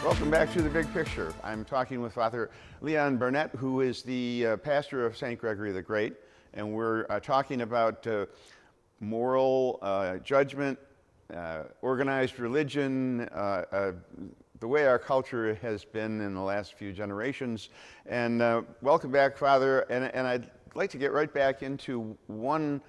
Welcome back to The Big Picture. I'm talking with Father Leon Burnett, who is the pastor of St. Gregory the Great, and we're talking about moral judgment, organized religion, the way our culture has been in the last few generations. And welcome back, Father. And I'd like to get right back into one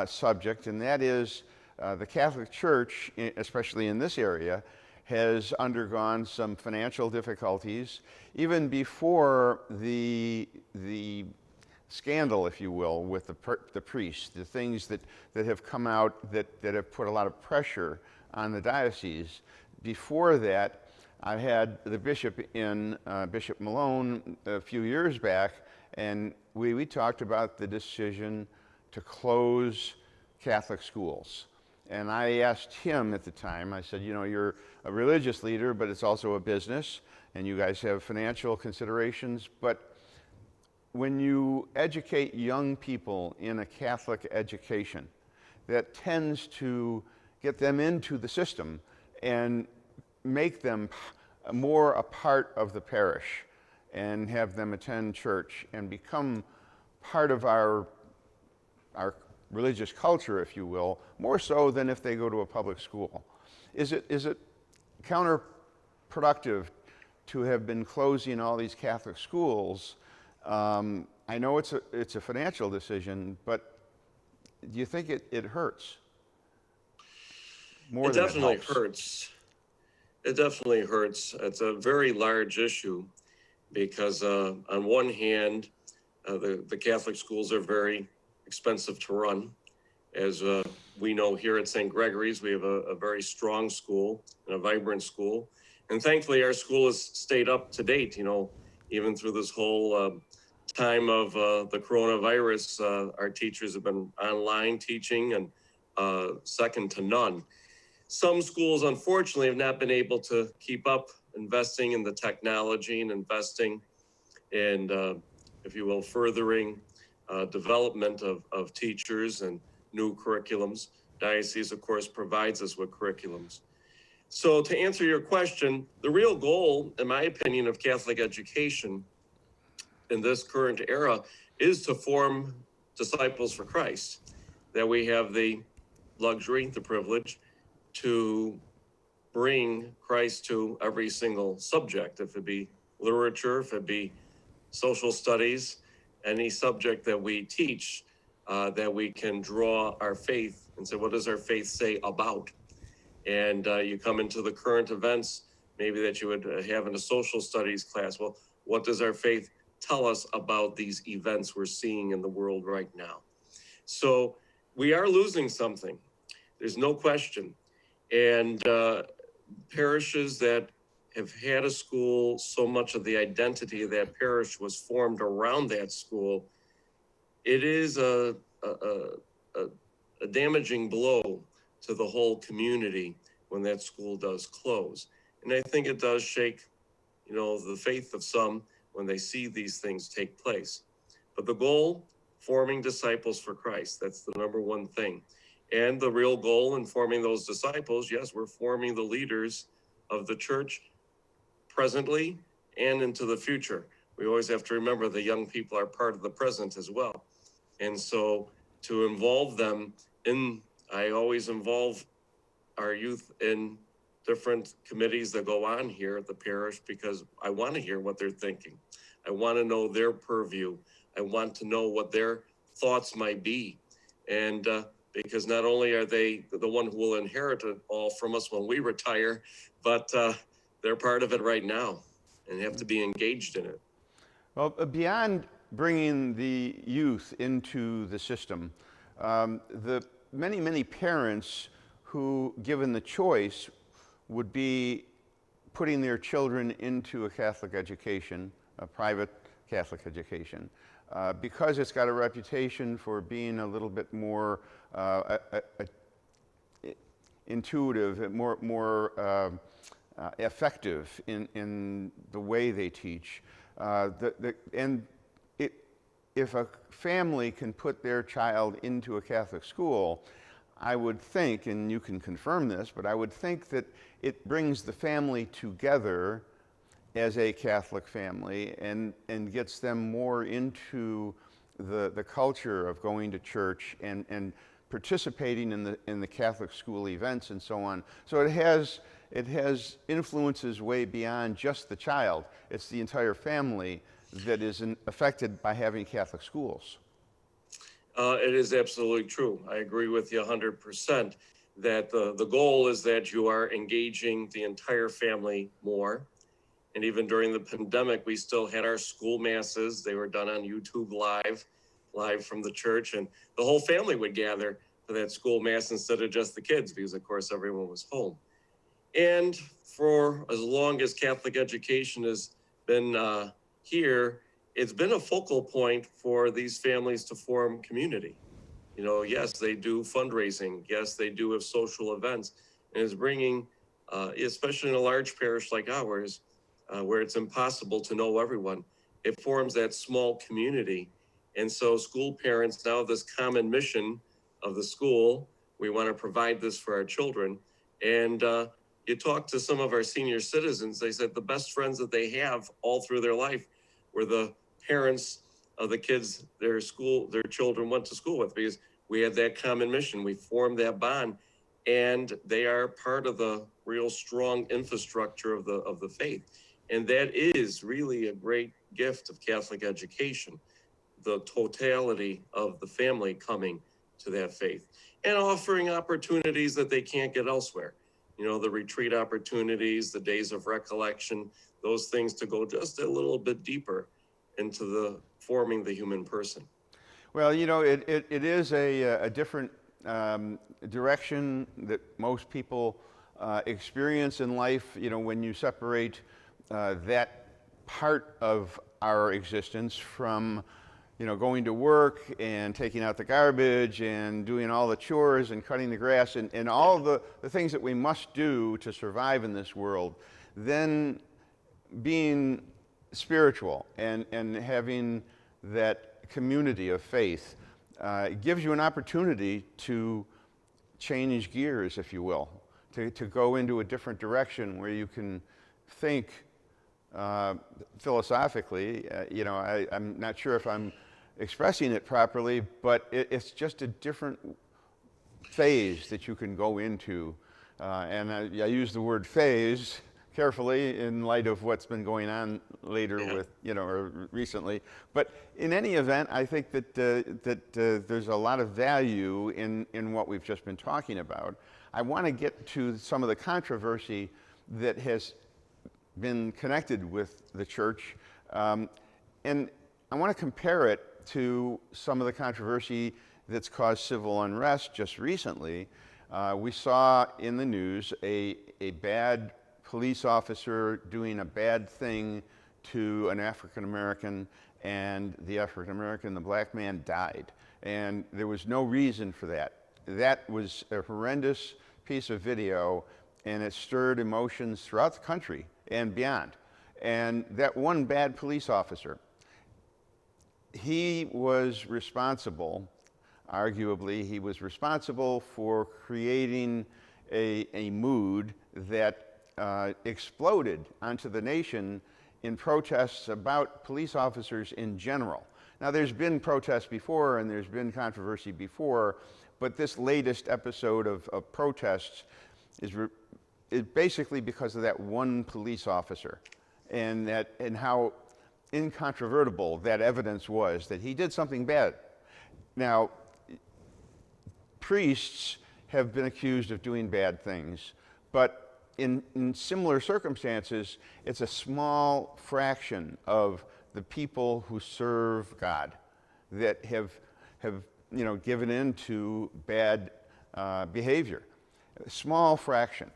subject, and that is the Catholic Church, especially in this area, has undergone some financial difficulties even before the scandal, if you will, with the priests, the things that have come out that have put a lot of pressure on the diocese. Before that, I had the bishop in, Bishop Malone, a few years back, and we talked about the decision to close Catholic schools. And I asked him at the time, I said, you know, you're a religious leader, but it's also a business, and you guys have financial considerations, but when you educate young people in a Catholic education, that tends to get them into the system and make them more a part of the parish and have them attend church and become part of our religious culture, if you will, more so than if they go to a public school. Is it counterproductive to have been closing all these Catholic schools? I know it's a financial decision, but do you think it hurts more than it helps? It definitely hurts. It definitely hurts. It's a very large issue because on one hand, the Catholic schools are very expensive to run. As we know here at St. Gregory's, we have a very strong school and a vibrant school. And thankfully, our school has stayed up to date, you know, even through this whole time of the coronavirus. Our teachers have been online teaching and second to none. Some schools, unfortunately, have not been able to keep up investing in the technology and investing in, if you will, furthering development of teachers and new curriculums. Diocese, of course, provides us with curriculums. So to answer your question, the real goal, in my opinion, of Catholic education in this current era is to form disciples for Christ, that we have the luxury, the privilege to bring Christ to every single subject, if it be literature, if it be social studies, any subject that we teach, that we can draw our faith and say, what does our faith say about? And you come into the current events, maybe that you would have in a social studies class. Well, what does our faith tell us about these events we're seeing in the world right now? So we are losing something. There's no question. And parishes that have had a school, so much of the identity of that parish was formed around that school, it is a damaging blow to the whole community when that school does close. And I think it does shake, you know, the faith of some when they see these things take place. But the goal, forming disciples for Christ, that's the number one thing. And the real goal in forming those disciples, yes, we're forming the leaders of the church presently and into the future. We always have to remember the young people are part of the present as well. And so to involve them I always involve our youth in different committees that go on here at the parish because I want to hear what they're thinking. I want to know their purview. I want to know what their thoughts might be. And because not only are they the one who will inherit it all from us when we retire, but they're part of it right now and have to be engaged in it. Well, beyond bringing the youth into the system, the many parents who, given the choice, would be putting their children into a Catholic education, a private Catholic education, because it's got a reputation for being a little bit more intuitive, more effective in the way they teach. If a family can put their child into a Catholic school, I would think, and you can confirm this, but I would think that it brings the family together as a Catholic family and gets them more into the culture of going to church and participating in the Catholic school events and so on. So it has influences way beyond just the child. It's the entire family that is affected by having Catholic schools. It is absolutely true. I agree with you 100% that the goal is that you are engaging the entire family more. And even during the pandemic, we still had our school masses. They were done on YouTube live from the church, and the whole family would gather for that school mass instead of just the kids, because of course everyone was home. And for as long as Catholic education has been here, it's been a focal point for these families to form community. You know, yes, they do fundraising. Yes, they do have social events, and it's bringing, especially in a large parish like ours, where it's impossible to know everyone, it forms that small community. And so school parents now have this common mission of the school. We want to provide this for our children. And you talk to some of our senior citizens, they said the best friends that they have all through their life were the parents of the kids their children went to school with, because we had that common mission. We formed that bond, and they are part of the real strong infrastructure of the faith. And that is really a great gift of Catholic education, the totality of the family coming to that faith and offering opportunities that they can't get elsewhere. You know, the retreat opportunities, the days of recollection, those things to go just a little bit deeper into the forming the human person. Well, you know, it is a different direction that most people experience in life. You know, when you separate that part of our existence from, you know, going to work and taking out the garbage and doing all the chores and cutting the grass and all the things that we must do to survive in this world, then being spiritual and having that community of faith gives you an opportunity to change gears, if you will, to go into a different direction where you can think philosophically. You know, I'm not sure if I'm expressing it properly, but it's just a different phase that you can go into. And I use the word phase carefully in light of what's been going on later with, you know, or recently. But in any event, I think that there's a lot of value in what we've just been talking about. I want to get to some of the controversy that has been connected with the church. And I want to compare it to some of the controversy that's caused civil unrest just recently. We saw in the news a bad police officer doing a bad thing to an African American, and the African American, the black man, died. And there was no reason for that. That was a horrendous piece of video, and it stirred emotions throughout the country and beyond. And that one bad police officer, he was responsible, arguably, he was responsible for creating a mood that exploded onto the nation in protests about police officers in general. Now, there's been protests before and there's been controversy before, but this latest episode of protests is basically because of that one police officer and how incontrovertible that evidence was that he did something bad. Now, priests have been accused of doing bad things, but in similar circumstances, it's a small fraction of the people who serve God that have you know, given in to bad behavior. A small fraction.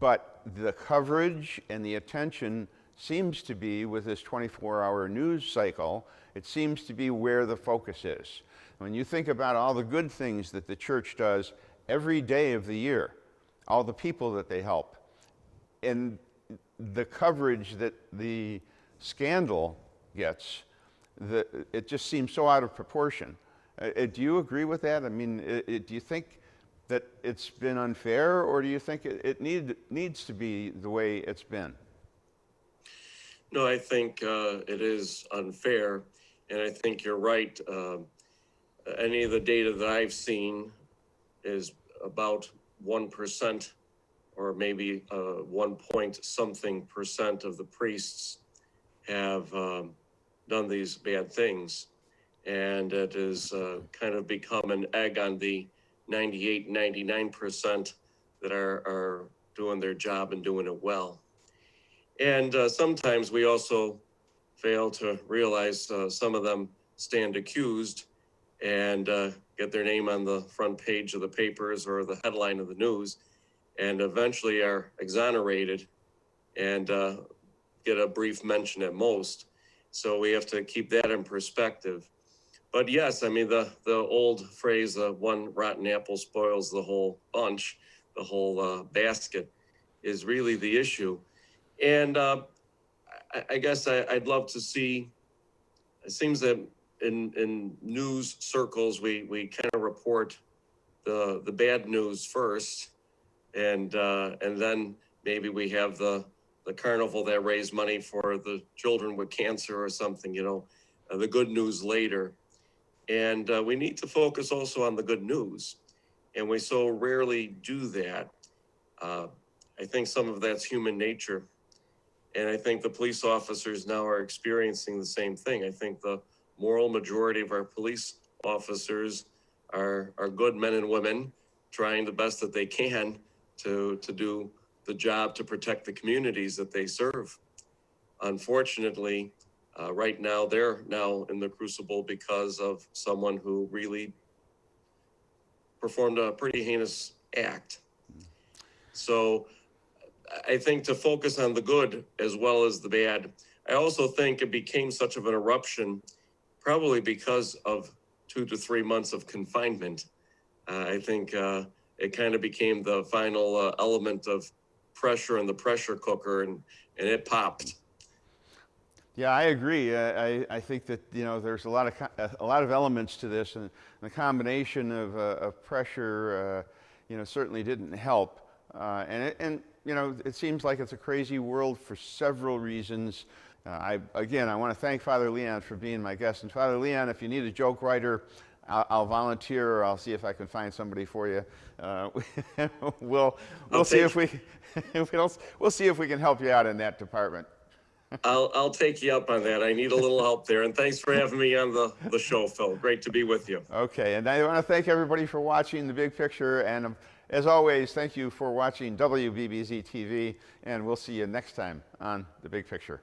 But the coverage and the attention seems to be, with this 24-hour news cycle, it seems to be where the focus is. When you think about all the good things that the church does every day of the year, all the people that they help, and the coverage that the scandal gets, it just seems so out of proportion. Do you agree with that? I mean, do you think that it's been unfair, or do you think it needs to be the way it's been? No, I think it is unfair, and I think you're right. Any of the data that I've seen is about 1% or maybe 1 point something percent of the priests have done these bad things. And it has kind of become an egg on the 98, 99% that are doing their job and doing it well. And sometimes we also fail to realize some of them stand accused and get their name on the front page of the papers or the headline of the news, and eventually are exonerated and get a brief mention at most. So we have to keep that in perspective. But yes, I mean, the old phrase, one rotten apple spoils the whole bunch, the whole basket, is really the issue. And I guess I'd love to see, it seems that in news circles, we kind of report the bad news first, and then maybe we have the carnival that raised money for the children with cancer or something, the good news later. And we need to focus also on the good news. And we so rarely do that. I think some of that's human nature. And I think the police officers now are experiencing the same thing. I think the moral majority of our police officers are good men and women trying the best that they can to do the job to protect the communities that they serve. Unfortunately, right now, they're now in the crucible because of someone who really performed a pretty heinous act. So I think to focus on the good as well as the bad. I also think it became such of an eruption probably because of 2 to 3 months of confinement. I think it kind of became the final element of pressure in the pressure cooker, and it popped. Yeah, I agree. I think that there's a lot of elements to this, and the combination of pressure, certainly didn't help. And it seems like it's a crazy world for several reasons. I want to thank Father Leon for being my guest. And Father Leon, if you need a joke writer, I'll volunteer, or I'll see if I can find somebody for you. We'll see if we can help you out in that department. I'll take you up on that. I need a little help there. And thanks for having me on the show, Phil. Great to be with you. Okay, and I want to thank everybody for watching The Big Picture. And as always, thank you for watching WBBZ-TV. And we'll see you next time on The Big Picture.